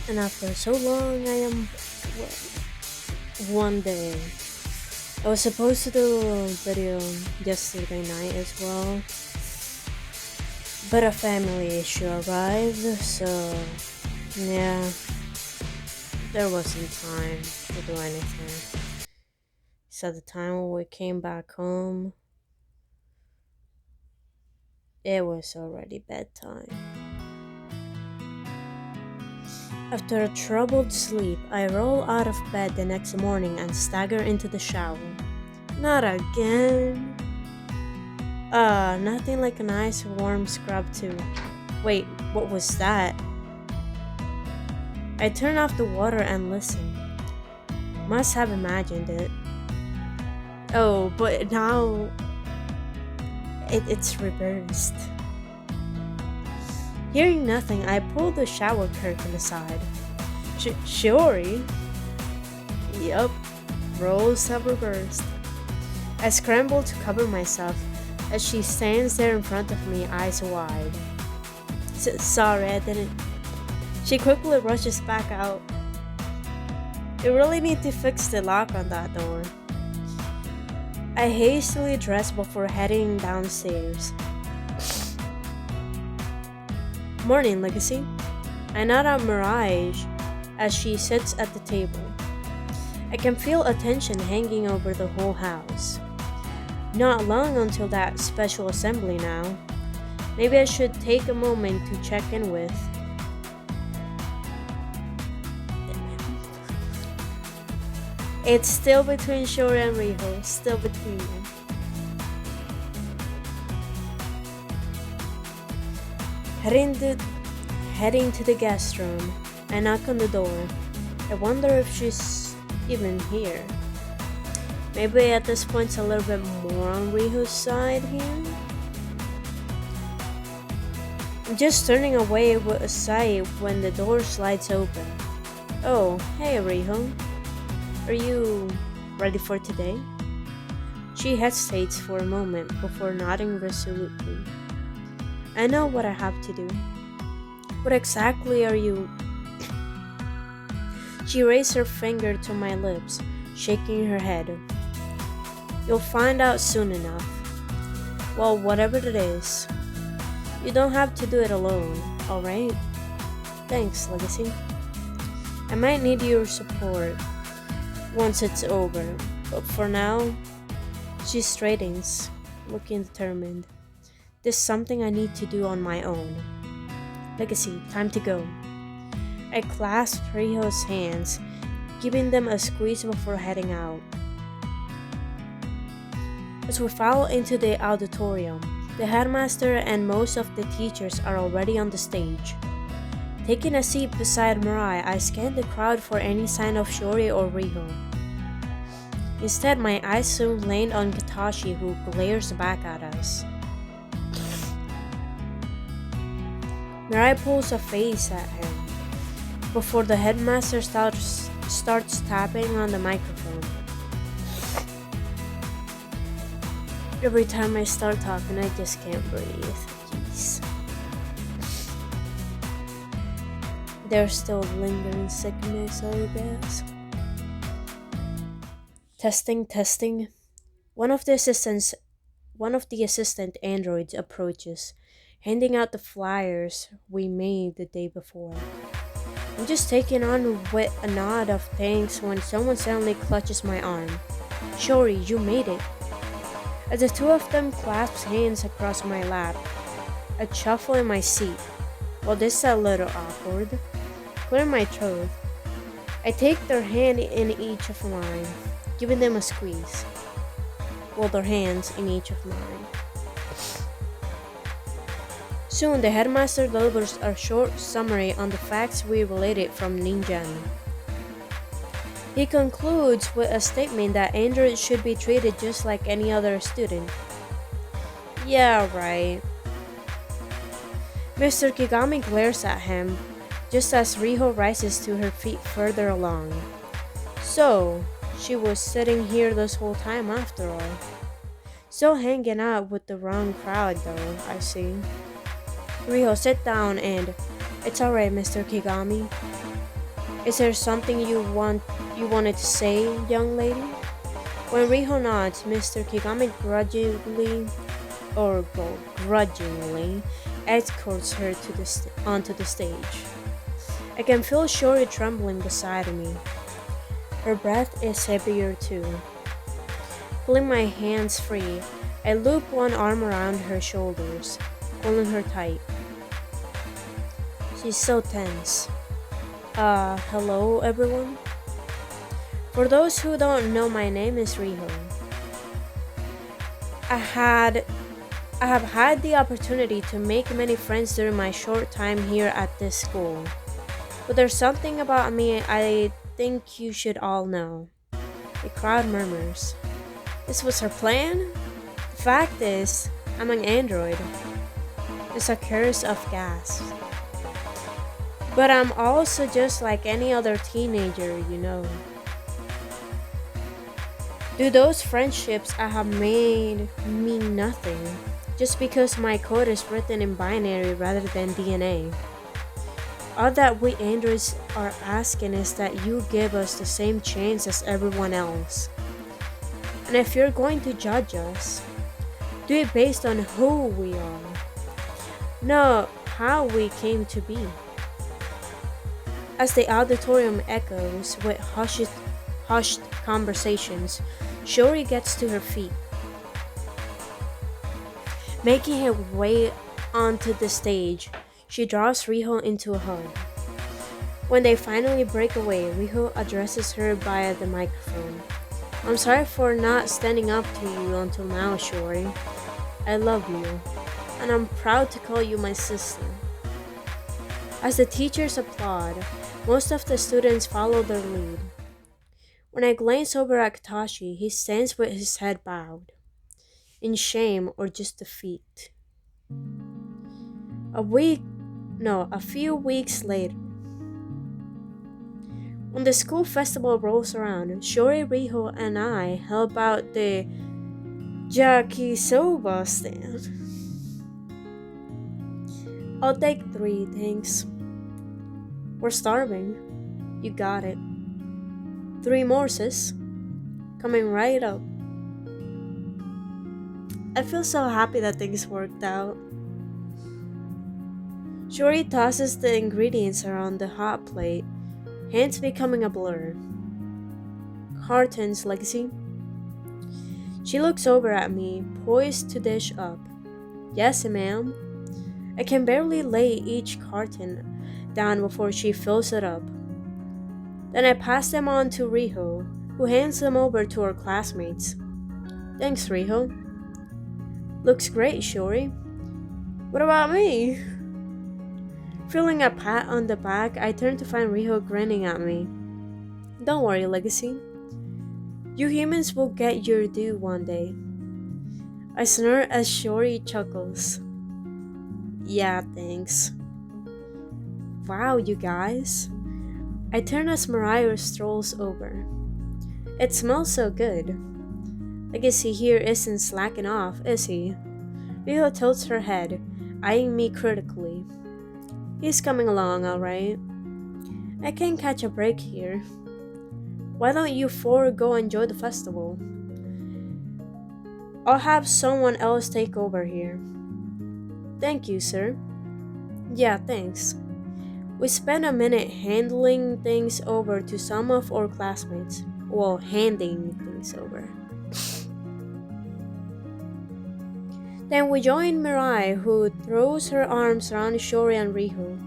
And after so long, I am. One day. I was supposed to do a video yesterday night as well, but a family issue arrived, so yeah, there wasn't time to do anything. So the time when we came back home, it was already bedtime. After a troubled sleep, I roll out of bed the next morning and stagger into the shower. Not again. Nothing like a nice warm scrub too. Wait, what was that? I turn off the water and listen. Must have imagined it. Oh, but now it's reversed. Hearing nothing, I pull the shower curtain aside. Shiori? Yup, roles have reversed. I scramble to cover myself as she stands there in front of me, eyes wide. Sorry, I didn't. She quickly rushes back out. You really need to fix the lock on that door. I hastily dress before heading downstairs. Morning, Legacy. I nod at Mirage as she sits at the table. I can feel attention hanging over the whole house. Not long until that special assembly now. Maybe I should take a moment to check in with. It's still between Shori and Riho, still between them. Heading to the guest room, I knock on the door. I wonder if she's even here. Maybe at this point it's a little bit more on Riho's side here. I'm just turning away with a sigh when the door slides open. Oh, hey Riho. Are you ready for today? She hesitates for a moment before nodding resolutely. I know what I have to do. What exactly are you? She raised her finger to my lips, shaking her head. You'll find out soon enough. Well, whatever it is. You don't have to do it alone, alright? Thanks, Legacy. I might need your support once it's over, but for now, she straightens, looking determined. This is something I need to do on my own. Legacy, time to go. I clasp Riho's hands, giving them a squeeze before heading out. As we file into the auditorium, the headmaster and most of the teachers are already on the stage. Taking a seat beside Mirai, I scan the crowd for any sign of Shori or Riho. Instead, my eyes soon land on Katashi, who glares back at us. Mirai pulls a face at him before the headmaster starts tapping on the microphone. Every time I start talking, I just can't breathe. Jeez. There's still lingering sickness, I guess. Testing. One of the assistant androids approaches, handing out the flyers we made the day before. I'm just taking on with a nod of thanks when someone suddenly clutches my arm. Shori, you made it. As the two of them clasp hands across my lap, I shuffle in my seat. Well, this is a little awkward. Clear my throat. I take their hand in each of mine, giving them a squeeze. Well, their hands in each of mine. Soon, the headmaster delivers a short summary on the facts we related from Ninjan. He concludes with a statement that androids should be treated just like any other student. Yeah, right. Mr. Kigami glares at him, just as Riho rises to her feet further along. So, she was sitting here this whole time after all. Still hanging out with the wrong crowd though, I see. Riho, sit down and... It's alright, Mr. Kigami. Is there something you wanted to say, young lady? When Riho nods, Mr. Kigami grudgingly escorts her onto the stage. I can feel Shori trembling beside me. Her breath is heavier too. Pulling my hands free, I loop one arm around her shoulders, pulling her tight. She's so tense. Hello everyone? For those who don't know, my name is Riho. I have had the opportunity to make many friends during my short time here at this school. But there's something about me I think you should all know. The crowd murmurs. This was her plan? The fact is, I'm an android. It's a curse of gas. But I'm also just like any other teenager, you know. Do those friendships I have made mean nothing? Just because my code is written in binary rather than DNA? All that we androids are asking is that you give us the same chance as everyone else. And if you're going to judge us, do it based on who we are, not how we came to be. As the auditorium echoes with hushed conversations, Shori gets to her feet, making her way onto the stage. She draws Riho into a hug. When they finally break away, Riho addresses her via the microphone. I'm sorry for not standing up to you until now, Shori. I love you, and I'm proud to call you my sister. As the teachers applaud, most of the students follow their lead. When I glance over at Katashi, he stands with his head bowed, in shame or just defeat. A few weeks later, when the school festival rolls around, Shori, Riho, and I help out the yakisoba stand. I'll take 3, thanks. We're starving. You got it. 3 more, sis. Coming right up. I feel so happy that things worked out. Shori tosses the ingredients around the hot plate, hands becoming a blur. Cartons, Legacy. She looks over at me, poised to dish up. Yes, ma'am. I can barely lay each carton down before she fills it up. Then I pass them on to Riho, who hands them over to her classmates. Thanks, Riho. Looks great, Shori. What about me? Feeling a pat on the back, I turn to find Riho grinning at me. Don't worry, Legacy. You humans will get your due one day. I snort as Shori chuckles. Yeah, thanks. Wow, you guys. I turn as Mariah strolls over. It smells so good. Legacy here isn't slacking off, is he? Riho tilts her head, eyeing me critically. He's coming along, alright. I can't catch a break here. Why don't you 4 go enjoy the festival? I'll have someone else take over here. Thank you, sir. Yeah, thanks. We spent a minute handling things over to some of our classmates. Well, handing things over. Then we join Mirai, who throws her arms around Shori and Riho.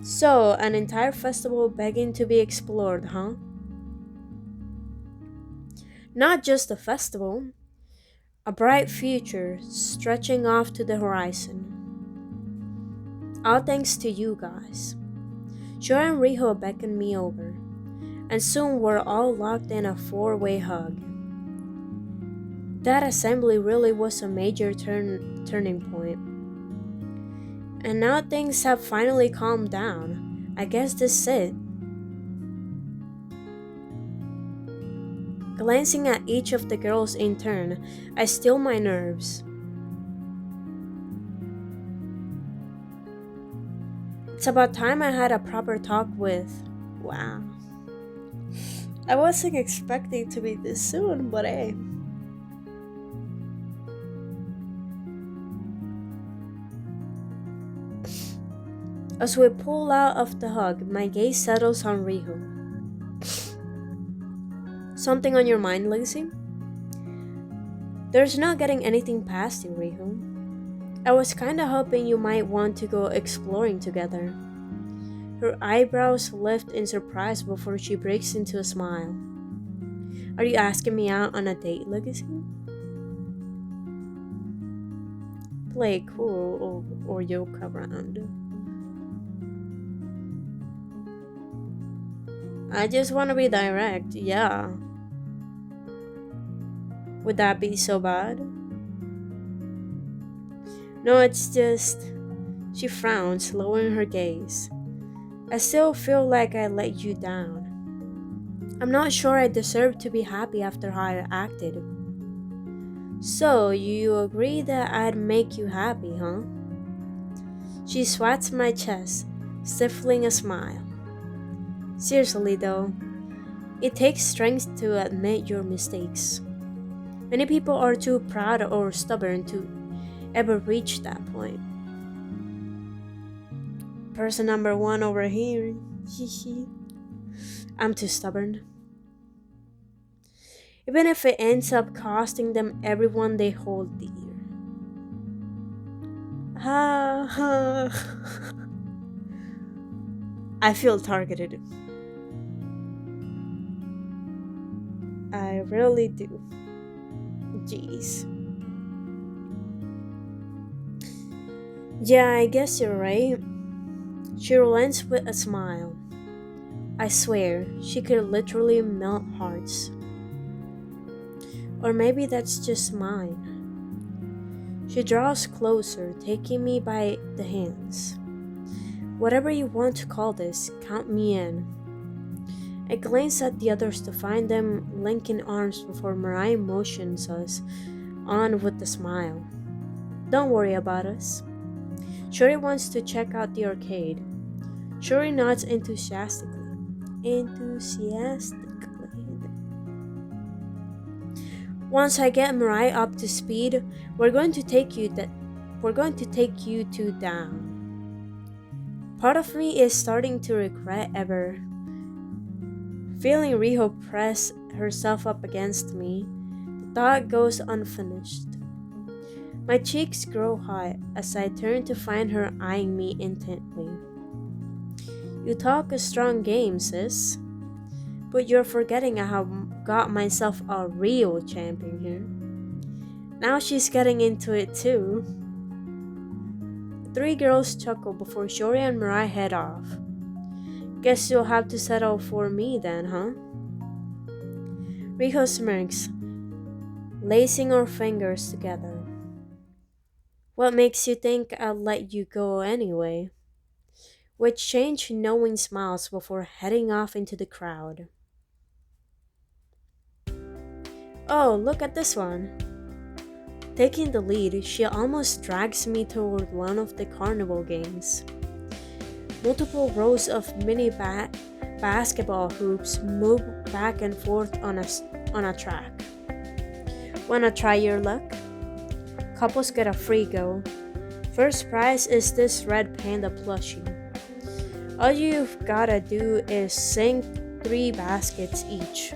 So, an entire festival begging to be explored, huh? Not just a festival, a bright future stretching off to the horizon. All thanks to you guys. Shori and Riho beckon me over, and soon we're all locked in a 4-way hug. That assembly really was a major turning point. And now things have finally calmed down. I guess this is it. Glancing at each of the girls in turn, I still my nerves. It's about time I had a proper talk with Wow. I wasn't expecting to be this soon, but hey. As we pull out of the hug, my gaze settles on Riho. Something on your mind, Lacey? There's not getting anything past you, Riho. I was kinda hoping you might want to go exploring together. Her eyebrows lift in surprise before she breaks into a smile. Are you asking me out on a date, Legacy? Play cool or yoke around. I just want to be direct, yeah. Would that be so bad? No, it's just. She frowns, lowering her gaze. I still feel like I let you down. I'm not sure I deserve to be happy after how I acted. So, you agree that I'd make you happy, huh? She swats my chest, stifling a smile. Seriously though, it takes strength to admit your mistakes. Many people are too proud or stubborn to ever reach that point. Person number one over here. I'm too stubborn. Even if it ends up costing them everyone they hold dear. Ha ha. I feel targeted. I really do. Jeez. Yeah, I guess you're right. She relents with a smile. I swear, she could literally melt hearts. Or maybe that's just mine. She draws closer, taking me by the hands. Whatever you want to call this, count me in. I glance at the others to find them linking arms before Mariah motions us on with a smile. Don't worry about us. Shuri wants to check out the arcade. Shuri nods enthusiastically. Once I get Mariah up to speed, we're going to take you two down. Part of me is starting to regret ever feeling Riho press herself up against me. The thought goes unfinished. My cheeks grow hot as I turn to find her eyeing me intently. You talk a strong game, sis. But you're forgetting I have got myself a real champion here. Now she's getting into it too. The three girls chuckle before Shori and Mirai head off. Guess you'll have to settle for me then, huh? Riho smirks, lacing her fingers together. What makes you think I'll let you go anyway? With change knowing smiles before heading off into the crowd. Oh, look at this one. Taking the lead, she almost drags me toward one of the carnival games. Multiple rows of mini basketball hoops move back and forth on a track. Wanna try your luck? Couples get a free go. First prize is this red panda plushie. All you've gotta do is sink 3 baskets each.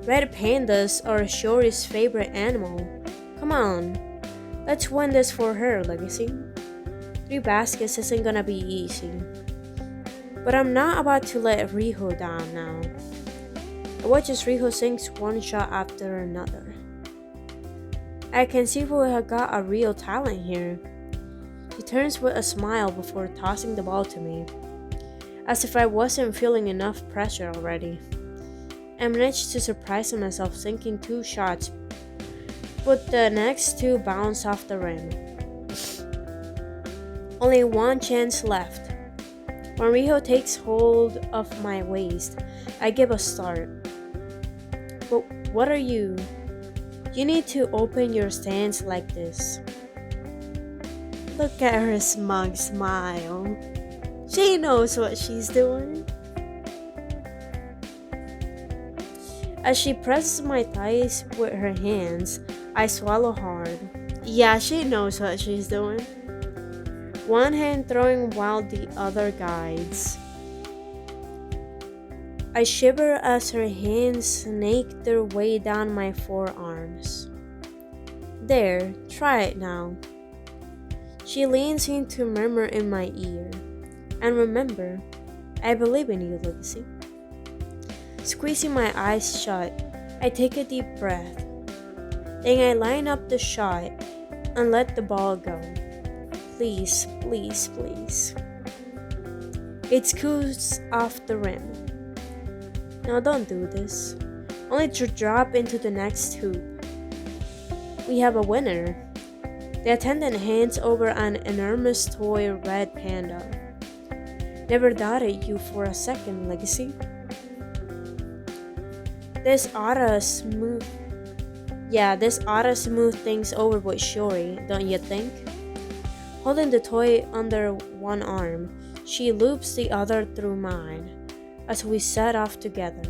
Red pandas are Shori's favorite animal. Come on, let's win this for her, Legacy. 3 baskets isn't gonna be easy. But I'm not about to let Riho down now. I watch as Riho sinks one shot after another. I can see we have got a real talent here. She turns with a smile before tossing the ball to me, as if I wasn't feeling enough pressure already. I managed to surprise myself sinking 2 shots, but the next 2 bounce off the rim. Only one chance left. When Riho takes hold of my waist, I give a start. But what are you? You need to open your stance like this. Look at her smug smile. She knows what she's doing. As she presses my thighs with her hands, I swallow hard. Yeah, she knows what she's doing. One hand throwing while the other guides. I shiver as her hands snake their way down my forearms. There, try it now. She leans in to murmur in my ear. And remember, I believe in you, Legacy. Squeezing my eyes shut, I take a deep breath. Then I line up the shot and let the ball go. Please, please, please. It scoots off the rim. Now don't do this. Only to drop into the next hoop. We have a winner. The attendant hands over an enormous toy red panda. Never doubted you for a second, Legacy. This oughta smooth things over with Shiori, don't you think? Holding the toy under one arm, she loops the other through mine as we set off together.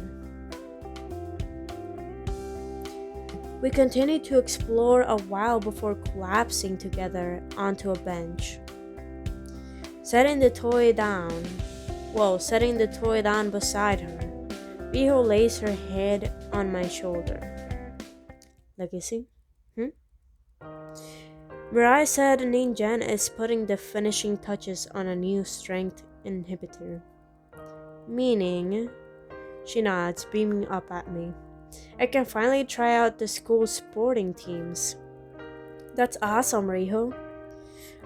We continue to explore a while before collapsing together onto a bench. Setting the toy down beside her, Riho lays her head on my shoulder. Legacy? Mirai said Ninjan is putting the finishing touches on a new strength inhibitor. Meaning, she nods, beaming up at me. I can finally try out the school sporting teams. That's awesome, Riho.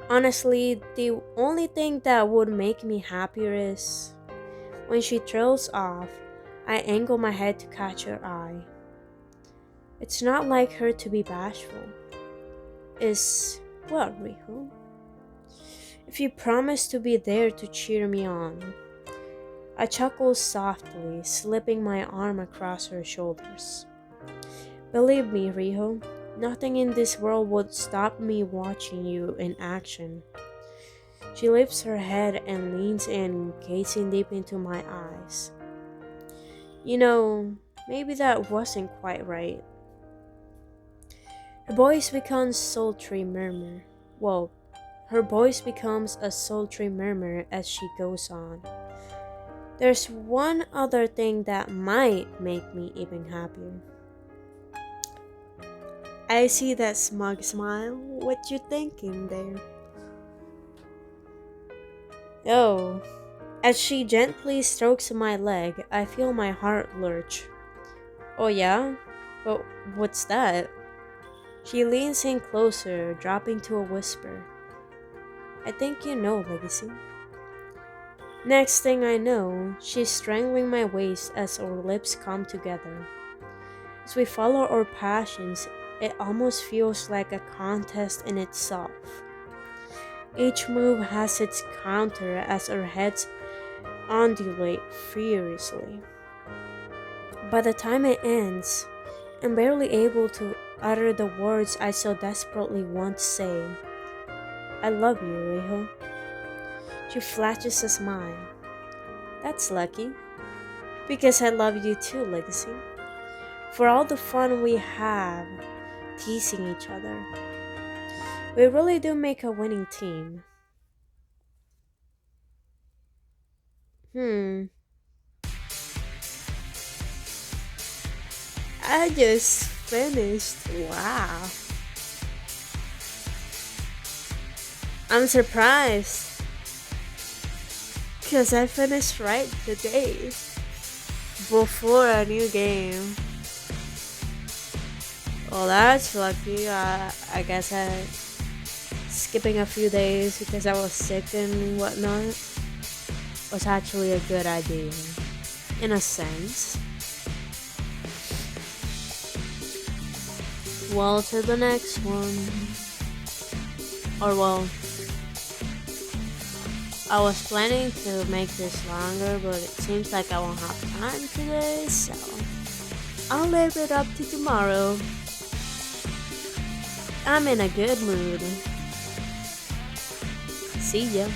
Honestly, the only thing that would make me happier is when she trails off, I angle my head to catch her eye. It's not like her to be bashful. Is what, Riho? If you promise to be there to cheer me on. I chuckle softly, slipping my arm across her shoulders. Believe me, Riho, nothing in this world would stop me watching you in action. She lifts her head and leans in, gazing deep into my eyes. You know, maybe that wasn't quite right. Her voice becomes a sultry murmur as she goes on. There's one other thing that might make me even happier. I see that smug smile. What you thinking there? Oh, as she gently strokes my leg, I feel my heart lurch. Oh yeah? But what's that? She leans in closer, dropping to a whisper. I think you know, Legacy. Next thing I know, she's strangling my waist as our lips come together. As we follow our passions, it almost feels like a contest in itself. Each move has its counter as our heads undulate furiously. By the time it ends, I'm barely able to utter the words I so desperately want to say. I love you, Riho. She flashes a smile. That's lucky. Because I love you too, Legacy. For all the fun we have teasing each other. We really do make a winning team. I just finished. Wow. I'm surprised. Because I finished right today. Before a new game. Well, that's lucky. I guess skipping a few days because I was sick and whatnot was actually a good idea. In a sense. Well, to the next one. Or well, I was planning to make this longer, but it seems like I won't have time today, so I'll leave it up to tomorrow. I'm in a good mood. See ya.